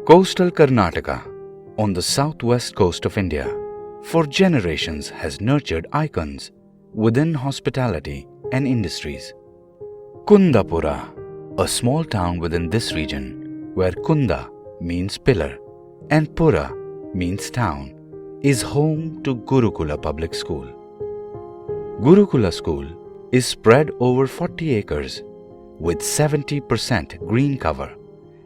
Coastal Karnataka, on the southwest coast of India, for generations has nurtured icons within hospitality and industries. Kundapura, a small town within this region where Kunda means pillar and Pura means town, is home to Gurukula Public School. Gurukula School is spread over 40 acres with 70% green cover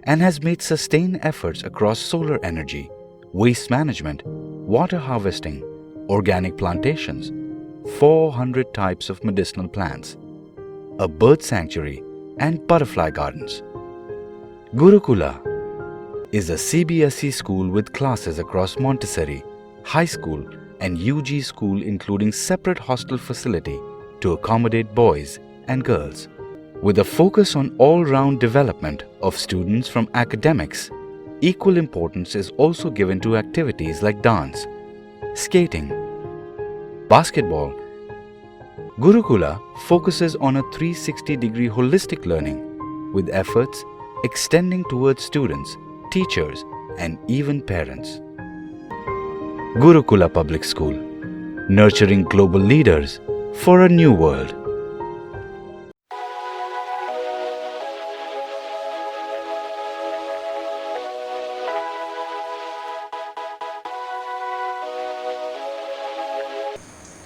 and has made sustained efforts across solar energy, waste management, water harvesting, organic plantations, 400 types of medicinal plants, a bird sanctuary and butterfly gardens. Gurukula is a CBSE school with classes across Montessori, high school and UG school, including separate hostel facility to accommodate boys and girls. With a focus on all-round development of students from academics, equal importance is also given to activities like dance, skating, basketball. Gurukula focuses on a 360-degree holistic learning with efforts extending towards students, teachers and even parents. Gurukula Public School, nurturing global leaders for a new world.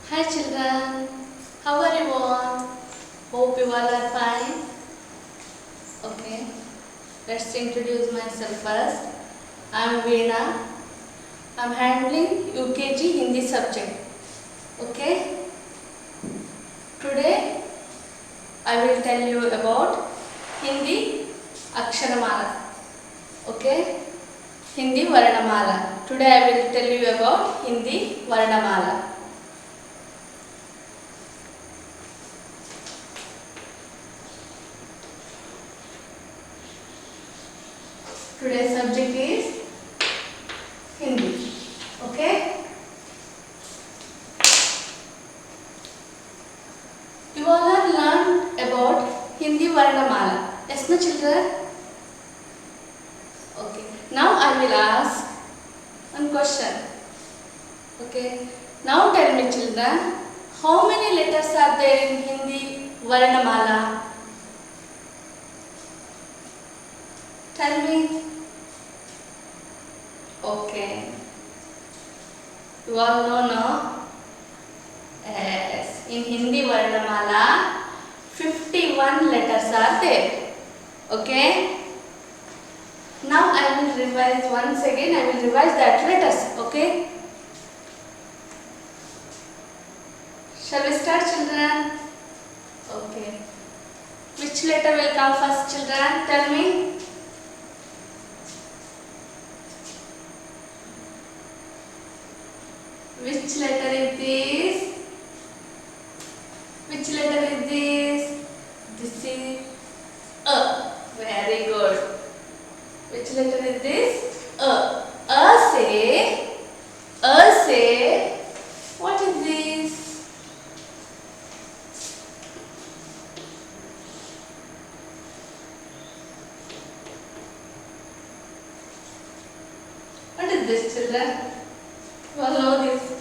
Hi children, how are you all? Hope you all are fine. Okay, let's introduce myself first. I am Veena. I am handling UKG Hindi subject. Okay, today I will tell you about Hindi Aksharamala. Okay, Hindi Varnamala. Today I will tell you about Hindi Varnamala. Today's subject is Hindi. Okay? You all have learned about Hindi Varnamala. Yes, no children? Okay. Now I will ask one question. Okay. Now tell me children, how many letters are there in Hindi Varnamala? Tell me. Okay. You all know, no? Yes. In Hindi Varnamala, 51 letters are there. Okay? Now I will revise once again. I will revise that letters. Okay? Shall we start, children? Okay. Which letter will come first, children? Tell me. Which letter is this? Which letter is this? This is A. Very good. Which letter is this? A. A say, what is this? What is this, children? You all know this.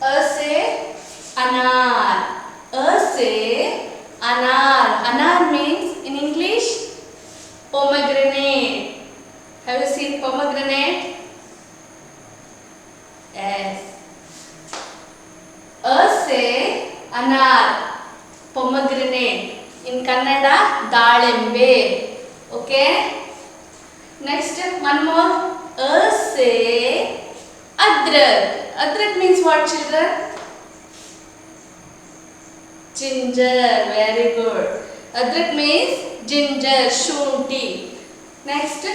A say anar. A say anar. Anar means in English pomegranate. Have you seen pomegranate? Yes. A say anar. Pomegranate. In Kannada, dalembe. Okay. Next, one more. A say adrak. Adrak means what, children? Ginger. Very good. Adrak means ginger, shunti. Next,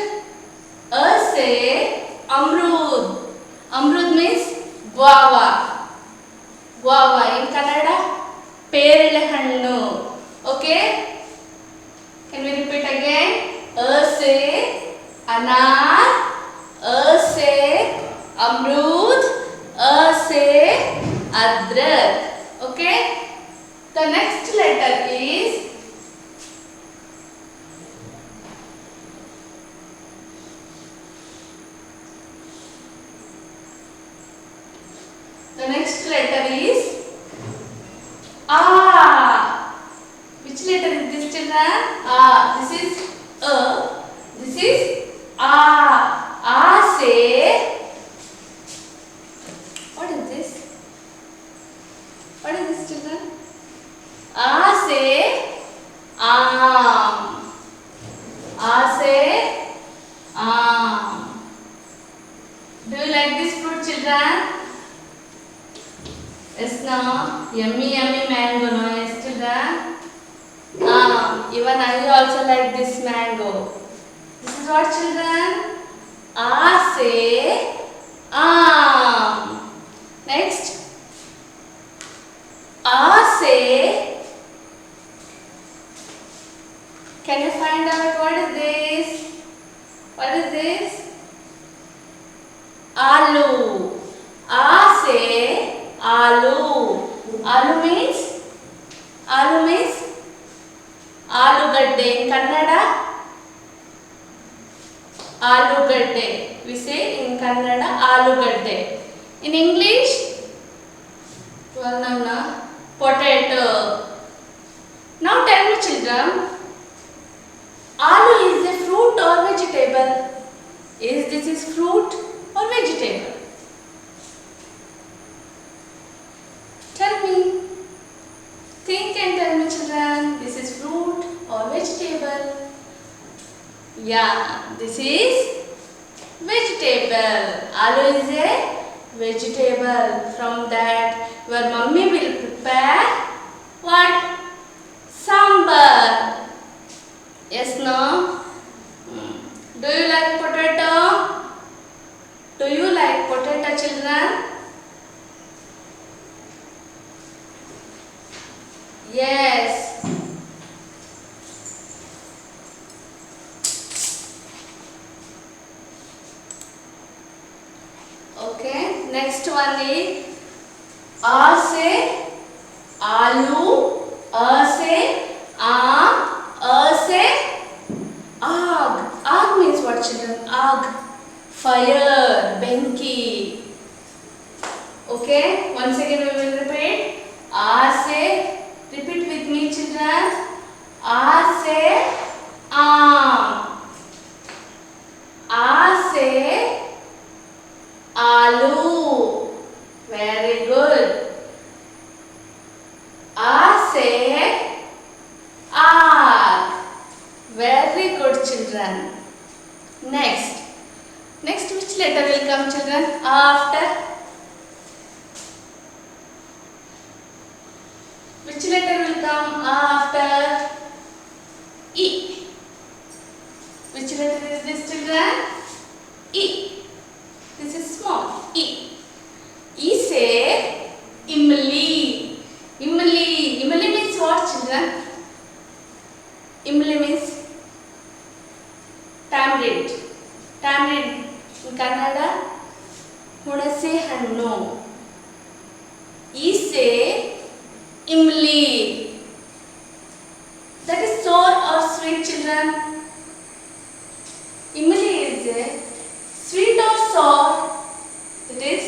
A say amrud. Amrud means guava. Guava in Kannada, perele hannu. Okay? Can we repeat again? A say anar. A say amrud. A say adrak. Okay? The next letter is Which letter is A? Which letter is this, children? A. This is A. This is A. A say. What is this? What is this, children? A say arm. A say arm. Do you like this fruit, children? Yes, no? Yummy, yummy mango, no? Yes, children? Even I also like this mango. This is what, children? A say arm. Next. A say. Can you find out what is this? What is this? Aloo. A say aloo. Aloo means? Aloo means? Alugadde in Kannada. Alugadde. We say in Kannada alugadde. In English? Well, now, potato. Now tell me, children. Aloo is a fruit or vegetable? Is this fruit or vegetable? Tell me. Think and tell me, children. This is fruit or vegetable? Yeah, this is vegetable. Aloo is a vegetable. From that, your mummy will prepare what? Sambar. Yes, no? Do you like potato? Do you like potato, children? Yes. Okay, next one is A say aloo, A say aam, A say aag. Aag means what, children? Aag. Fire, benki. Okay, once again we will repeat. A say, repeat with me, children. A say aam. A say aloo. Very good. A say aag. Very good, children. Next. Next, which letter will come, children? After? Which letter will come after E? Which letter is this, children? E. This is small. E. E say imli. Imli. Imli means what, children? Imli means tamarind. Tamarind in Kannada, ಹುಣಸೆ ಹಣ್ಣು. E say imli. That is sour or sweet, children? Imli is a sweet or sour? It is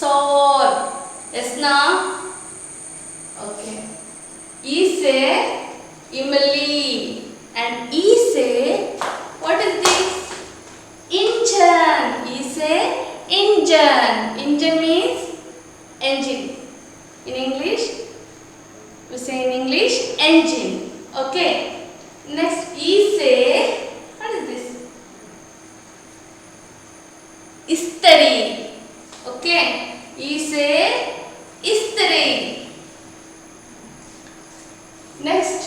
sour. Yes, now? Okay. E say imli. And E say, what is this? Engine. E say engine. Engine means engine. In English, we say in English engine. Okay. Next, E say, what is this? Istari. Okay. E say istari. Next,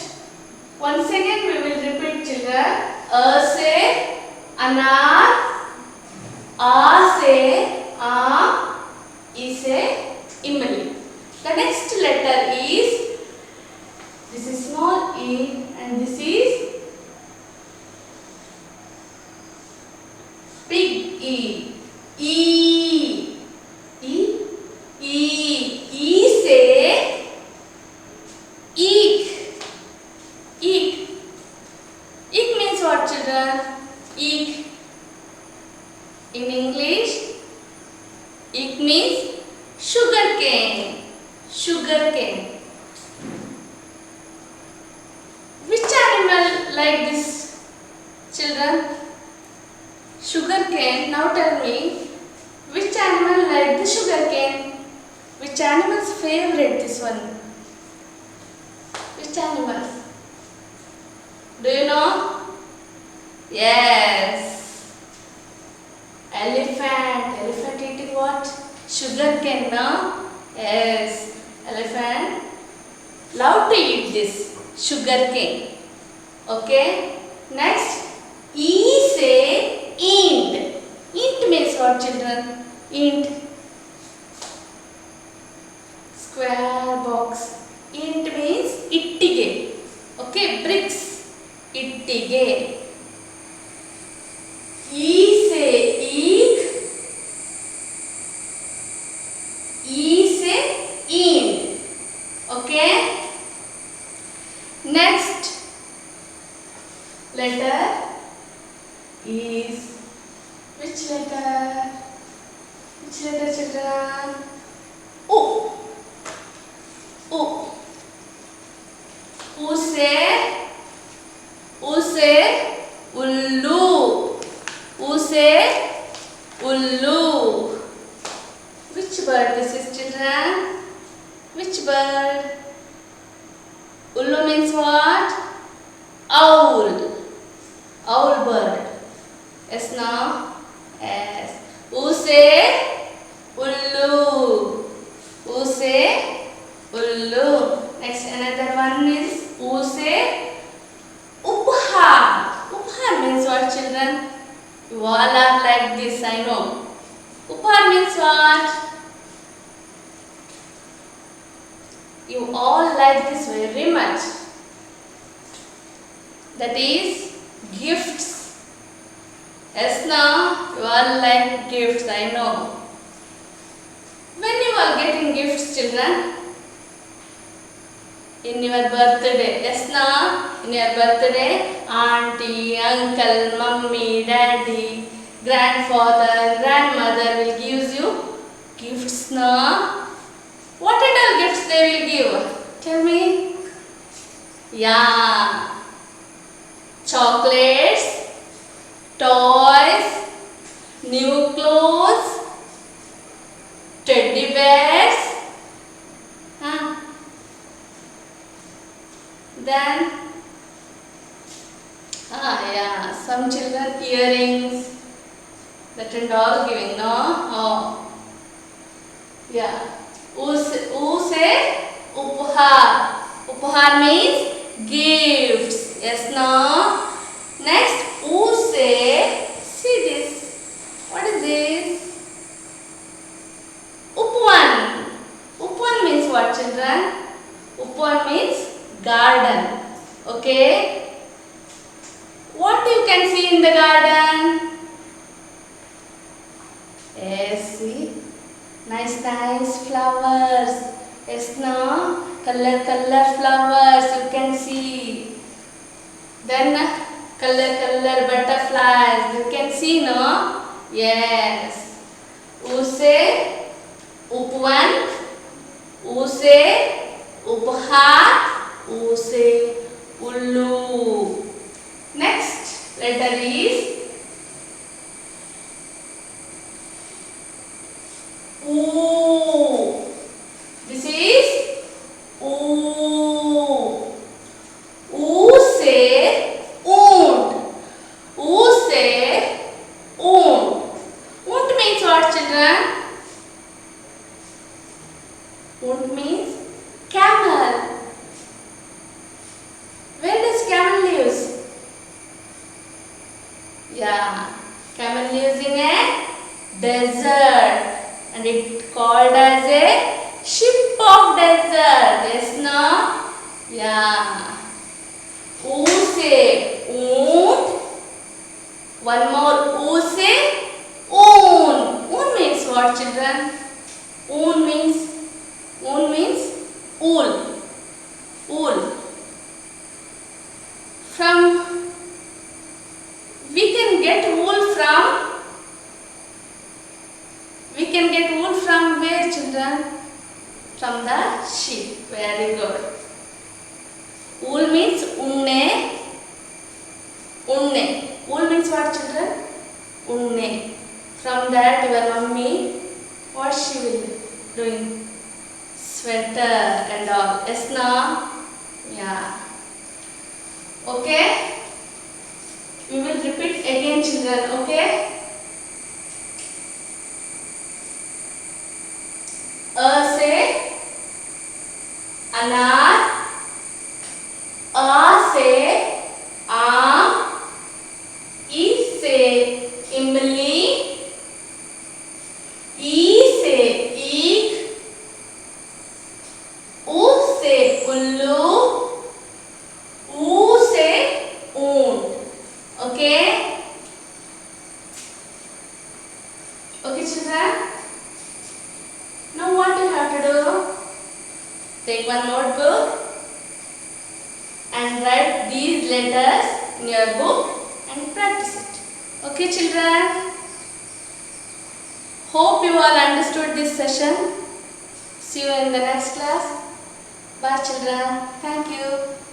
once again we will repeat, children. A say anar. A say aam. E say imli. The next letter is, this is small e and this is big E. E. E. E. E say eek. Eek. Eek means what, children? Eek. In English, eek means Sugar cane. Sugar cane. Which animal like this, children? Sugar cane. Now tell me, which animal like the sugar cane? Which animal's favorite this one? Which animal? Do you know? Yes. Elephant. Elephant eating what? Sugar cane, no? Yes. Elephant love to eat this sugar cane. Okay. Next, E say int. Int means what, children? Int. Square box. Int means ittige. Okay, bricks. Ittige. E say eek. E say int. Okay. Next letter is which letter? Which letter, children? O. O. Use ullu. Use ullu. Which bird this is, children? Which bird? Ullu means what? Owl. Owl bird. Yes, no? Yes. Use ullu. Use ullu. Next, another one is use upha. Upha means what, children? You all are like this, I know. Upha means what? You all like this very much. That is gifts. Yes, now you all like gifts, I know. When you are getting gifts, children? In your birthday. Yes, now in your birthday, auntie, uncle, mummy, daddy, grandfather, grandmother will give you gifts, now. What all gifts they will give? Tell me. Yeah. Chocolates, toys, new clothes, teddy bears. Then, yeah, some children earrings. That and all giving, no? Oh. Yeah. Use upahar. Upahar means gifts. Yes, no? Next, use. See this. What is this? Upwan. Upwan means what, children? Upwan means garden. Okay? What you can see in the garden? Yes, see? Nice flowers. Yes, no? Color flowers you can see. Then color butterflies you can see, no? Yes. Use upwan. Use upahar. Use ullu. Next letter is oo. This is oo. Use oont. Use oont. Oont means what, children? Oont means camel. Where does camel lives? Yeah, camel lives in a desert and it called as a ship of desert. Yes, no? Yeah. Use oont. One more use oon. Oon means what, children? Oon means wool. Wool. We can get wool from where, children? children? From the sheep. Very good. Wool means unne. Unne. Wool means what, children? Unne. From that your mummy, what she will be doing? Sweater and all. Yes, no? Yeah. Okay? We will repeat again, children. Okay? A से अनार, आ से आम, ई से इमली, ई से ईख, ऊ से उल्लू, ऊ से ऊंट. Okay? Okay, children? Now what you have to do? Take one notebook and write these letters in your book and practice it. Okay, children? Hope you all understood this session. See you in the next class. Bye, children. Thank you.